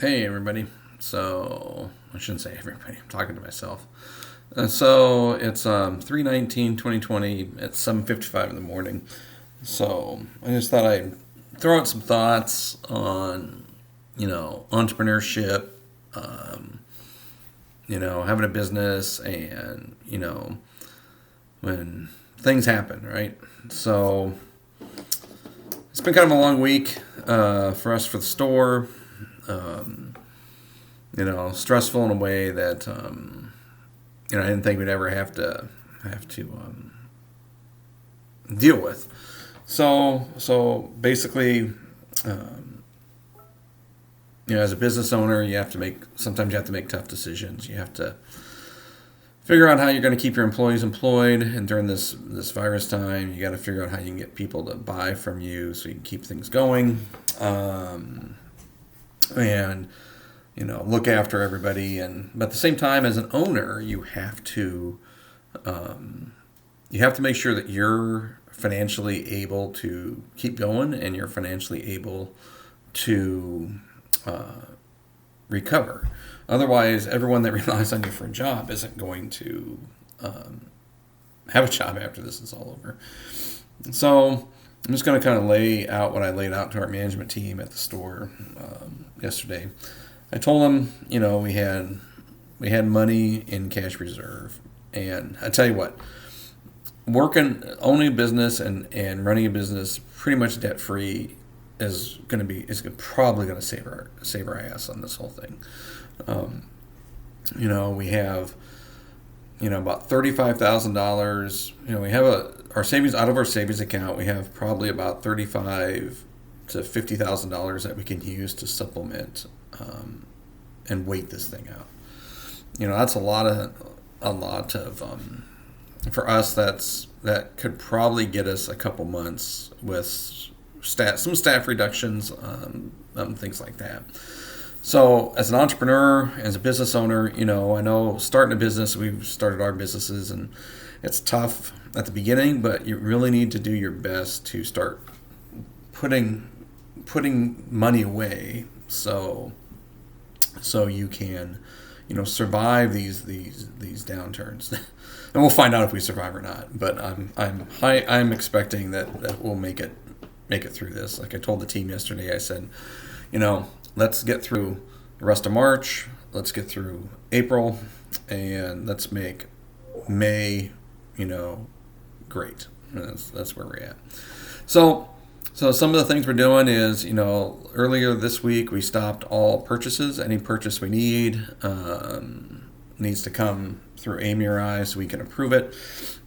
Hey, everybody. So, I shouldn't say everybody, I'm talking to myself. So, it's 3/19/2020 at 7:55 in the morning. So, I just thought I'd throw out some thoughts on, entrepreneurship, um, having a business and, when things happen, right? So, it's been kind of a long week for us for the store. Um, Stressful in a way that I didn't think we'd ever have to deal with. So basically, um, as a business owner, sometimes you have to make tough decisions. You have to figure out how you're going to keep your employees employed, and during this virus time, you got to figure out how you can get people to buy from you so you can keep things going. And look after everybody, but at the same time, as an owner, you have to make sure that you're financially able to keep going and you're financially able to uh, recover. Otherwise, everyone that relies on you for a job isn't going to um, have a job after this is all over. So I'm just going to kind of lay out what I laid out to our management team at the store yesterday. I told them, we had money in cash reserve, and I tell you what, owning a business and running a business pretty much debt free is probably going to save our ass on this whole thing. Um, we have about $35,000. We have our savings out of our savings account. We have probably about $35,000 to $50,000 that we can use to supplement and wait this thing out. That's a lot of for us. That could probably get us a couple months with some staff reductions, things like that. So, as an entrepreneur, as a business owner, I know starting a business, we've started our businesses, and it's tough at the beginning, but you really need to do your best to start putting money away, so you can, survive these downturns. And we'll find out if we survive or not. But I'm expecting that we'll make it through this. Like I told the team yesterday, I said, let's get through the rest of March. Let's get through April, and let's make May, great. And that's where we're at. So, some of the things we're doing is, earlier this week we stopped all purchases. Any purchase we need needs to come through AMURI so we can approve it.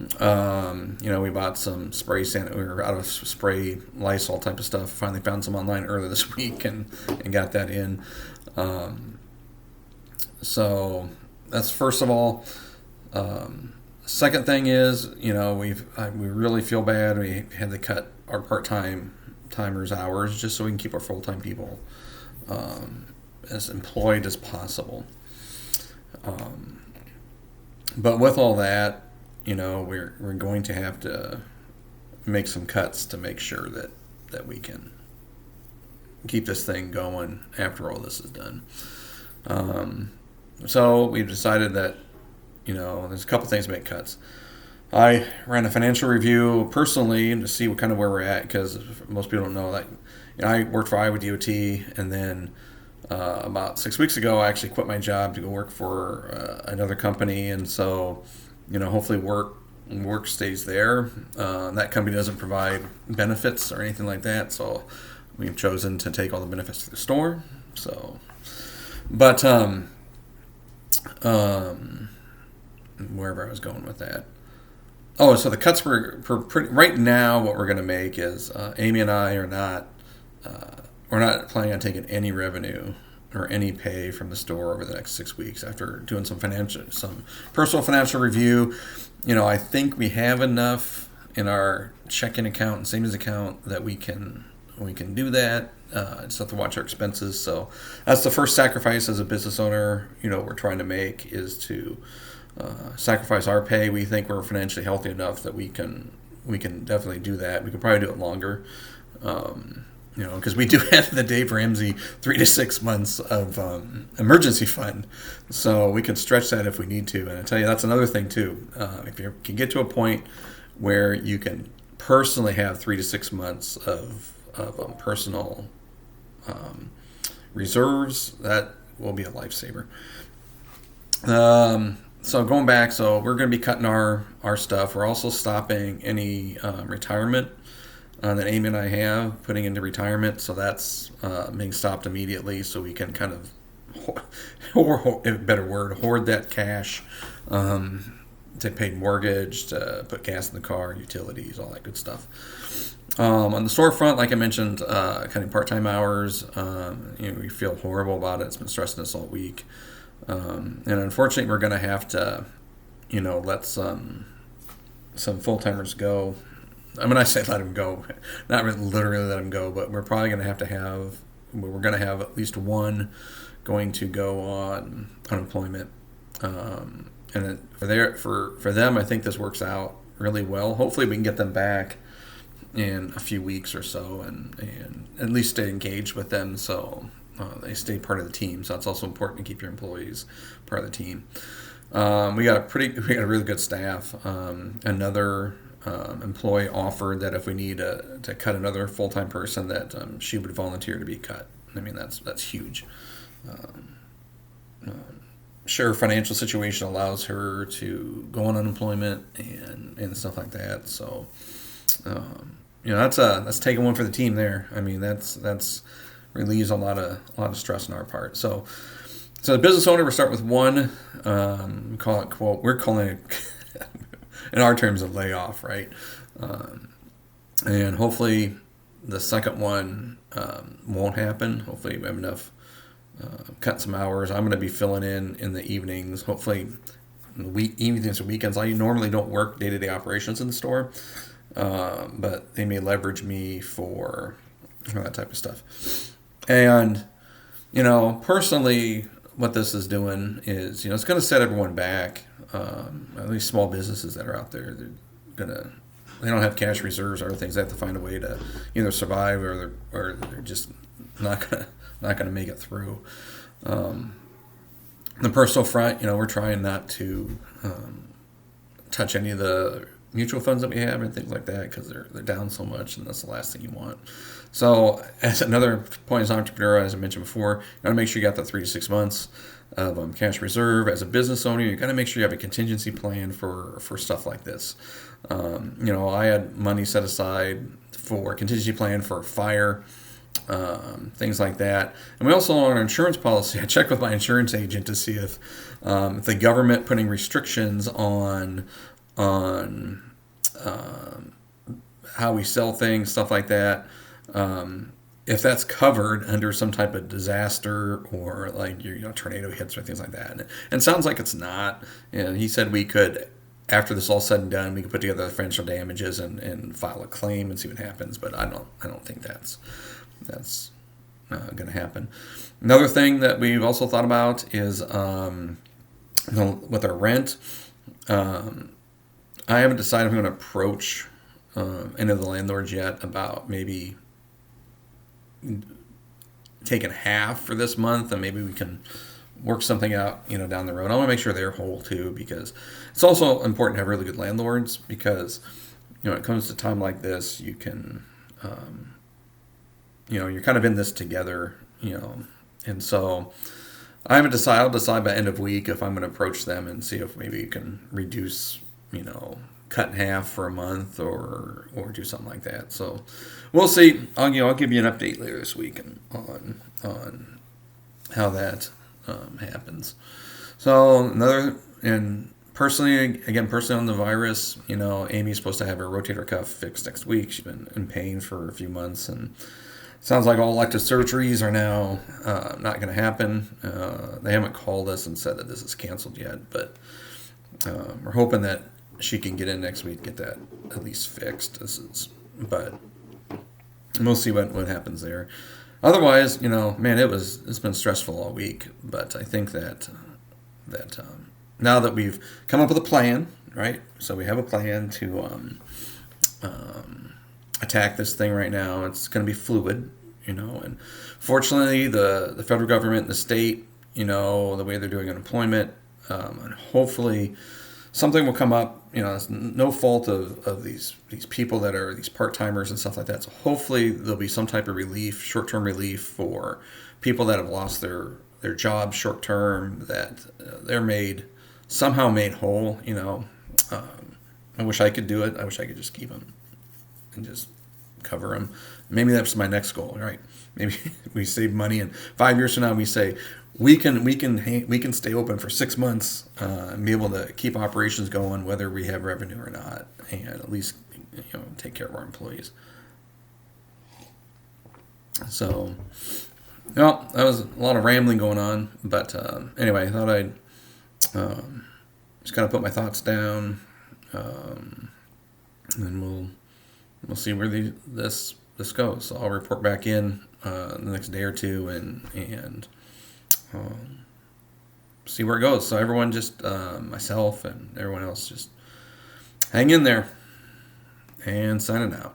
We bought some we were out of spray Lysol type of stuff. Finally found some online earlier this week and got that in. So that's first of all. Second thing is, we really feel bad. We had to cut our timers hours just so we can keep our full-time people as employed as possible. But with all that, we're going to have to make some cuts to make sure that we can keep this thing going after all this is done. So we've decided that, there's a couple things to make cuts. I ran a financial review personally to see where we're at, because most people don't know that. I worked for Iowa DOT, and then about 6 weeks ago, I actually quit my job to go work for another company, and so hopefully work stays there. That company doesn't provide benefits or anything like that, so we've chosen to take all the benefits to the store. So, but wherever I was going with that. Oh, so the cuts right now. What we're going to make is Amy and I are not. We're not planning on taking any revenue or any pay from the store over the next 6 weeks. After doing some personal financial review, I think we have enough in our checking account and savings account that we can do that. Just have to watch our expenses. So that's the first sacrifice as a business owner. We're trying to make is to sacrifice our pay. We think we're financially healthy enough that we can definitely do that. We could probably do it longer. because we do have the Dave Ramsey 3 to 6 months of emergency fund, so we can stretch that if we need to. And I tell you, that's another thing too. If you can get to a point where you can personally have 3 to 6 months of personal reserves, that will be a lifesaver. So going back, so we're going to be cutting our stuff. We're also stopping any retirement that Amy and I have, putting into retirement. So that's being stopped immediately, so we can kind of, hoard that cash to pay mortgage, to put gas in the car, utilities, all that good stuff. On the storefront, like I mentioned, cutting part-time hours. We feel horrible about it. It's been stressing us all week. And unfortunately, we're going to have to, let some full-timers go. I mean, I say let them go, not really literally let them go, but we're probably going to have at least one going to go on unemployment. And then for them, I think this works out really well. Hopefully, we can get them back in a few weeks or so, and at least stay engaged with them, so they stay part of the team. So it's also important to keep your employees part of the team. We got a really good staff. Another employee offered that if we need to cut another full-time person, that she would volunteer to be cut. I mean, that's huge. Sure, financial situation allows her to go on unemployment and stuff like that. So, that's taking one for the team there. I mean, that's relieves a lot of stress on our part. So the business owner, we're starting with one. We're calling it in our terms a layoff, right? And hopefully the second one won't happen. Hopefully we have enough. Cut some hours. I'm going to be filling in the evenings. Hopefully, in the evenings and weekends. I normally don't work day-to-day operations in the store, but they may leverage me for that type of stuff. And personally, what this is doing is it's going to set everyone back. At least small businesses that are out there, they don't have cash reserves or other things. They have to find a way to either survive or they're just not going to make it through. The personal front, we're trying not to touch any of the mutual funds that we have and things like that, because they're down so much, and that's the last thing you want. So as another point as an entrepreneur, as I mentioned before, you got to make sure you got that 3 to 6 months of cash reserve. As a business owner, you got to make sure you have a contingency plan for stuff like this. I had money set aside for a contingency plan for a fire, things like that. And we also, on our insurance policy, I checked with my insurance agent to see if the government putting restrictions on how we sell things, stuff like that, if that's covered under some type of disaster or like your tornado hits or things like that. And it sounds like it's not. And he said we could, after this all said and done, we could put together the financial damages and file a claim and see what happens. But I don't think that's going to happen. Another thing that we've also thought about is with our rent. I haven't decided if I'm going to approach any of the landlords yet about maybe taking half for this month, and maybe we can work something out, down the road. I want to make sure they're whole too, because it's also important to have really good landlords, because, when it comes to time like this, you can, you're kind of in this together, and so I haven't decided. I'll decide by end of week if I'm going to approach them and see if maybe you can reduce, cut in half for a month or do something like that. So we'll see. I'll give you an update later this week on how that happens. So personally on the virus, Amy's supposed to have her rotator cuff fixed next week. She's been in pain for a few months, and sounds like all elective surgeries are now not going to happen. They haven't called us and said that this is canceled yet, but we're hoping that she can get in next week, get that at least fixed. But we'll see what happens there. Otherwise, it's been stressful all week. But I think that now that we've come up with a plan, right? So we have a plan to attack this thing right now. It's going to be fluid. And fortunately, the federal government and the state, the way they're doing unemployment, and hopefully something will come up. It's no fault of these people that are these part timers and stuff like that. So hopefully there'll be some type of relief, short term relief for people that have lost their jobs short term, that they're somehow made whole. I wish I could do it. I wish I could just keep them and just cover them. Maybe that's my next goal, right? Maybe we save money, and 5 years from now we say we can stay open for 6 months and be able to keep operations going whether we have revenue or not, and at least take care of our employees. So, well, that was a lot of rambling going on, but anyway, I thought I'd just kind of put my thoughts down, and we'll see where this goes. So I'll report back in the next day or two and see where it goes. So everyone, just myself and everyone else, just hang in there, and signing out.